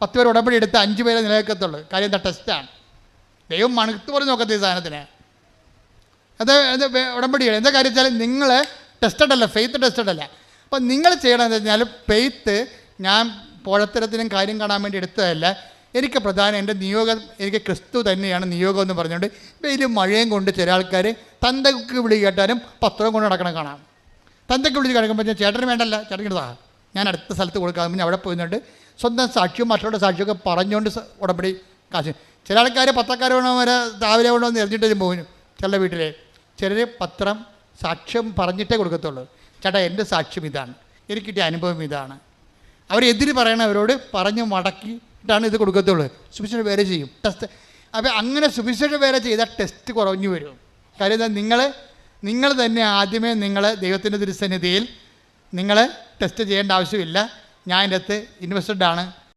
10 പേർ ഉടമ്പടി എടുത്ത് 5 പേരെ നിലനിൽക്കത്തുള്ളൂ. കാര്യം എന്താ? ടെസ്റ്റാണ്. ദൈവം മണുത്ത് പോലും നോക്കത്തെ ഈ സാധനത്തിന്. അത് ഉടമ്പടിയാണ്. എന്താ കാര്യം വെച്ചാൽ നിങ്ങൾ ടെസ്റ്റഡ് അല്ല, ഫെയ്ത്ത് ടെസ്റ്റഡ് അല്ല. അപ്പം നിങ്ങൾ ചെയ്യണമെന്ന് വെച്ചാൽ ഫെയ്ത്ത് ഞാൻ പോഴത്തരത്തിനും കാര്യം കാണാൻ വേണ്ടി എടുത്തതല്ല. എനിക്ക് പ്രധാനം എൻ്റെ നിയോഗം, എനിക്ക് ക്രിസ്തു തന്നെയാണ് നിയോഗം എന്ന് പറഞ്ഞുകൊണ്ട് വെയിലും മഴയും കൊണ്ട് ചില ആൾക്കാർ തന്തക്ക് വിളി കേട്ടാലും പത്രവും കൊണ്ട് നടക്കണം കാണാം. തന്തക്ക് വിളിച്ച് കിടക്കുമ്പോൾ ചേട്ടന് വേണ്ടല്ല, ചേട്ടനിതാ ഞാൻ അടുത്ത സ്ഥലത്ത് കൊടുക്കാമെന്ന് ഞാൻ അവിടെ പോയിട്ടുണ്ട് സ്വന്തം സാക്ഷ്യവും മറ്റുള്ള സാക്ഷ്യമൊക്കെ പറഞ്ഞുകൊണ്ട് ഉടമ്പടി കാശ്. ചില ആൾക്കാർ പത്രക്കാരോണോ വരെ രാവിലെ കൊണ്ടുവന്ന് എറിഞ്ഞിട്ട് പോകുന്നു ചില വീട്ടിൽ. ചിലർ പത്രം സാക്ഷ്യം പറഞ്ഞിട്ടേ കൊടുക്കത്തുള്ളൂ. ചേട്ടാ എൻ്റെ സാക്ഷ്യം ഇതാണ്, എനിക്ക് കിട്ടിയ അനുഭവം ഇതാണ്. അവരെതിര് പറയണവരോട് പറഞ്ഞ് മടക്കിയിട്ടാണ് ഇത് കൊടുക്കത്തുള്ളൂ. സുവിശേഷ വേല ചെയ്യും ടെസ്റ്റ്. അപ്പോൾ അങ്ങനെ സുവിശേഷ വേല ചെയ്താൽ ടെസ്റ്റ് കുറഞ്ഞു വരും. കാര്യം എന്താ? നിങ്ങൾ തന്നെ ആദ്യമേ നിങ്ങൾ ദൈവത്തിൻ്റെ തിരുസന്നിധിയിൽ നിങ്ങൾ ടെസ്റ്റ് ചെയ്യേണ്ട ആവശ്യമില്ല. ഞാൻ എൻ്റെ അകത്ത് ഇൻവെസ്റ്റഡ് ആണ്,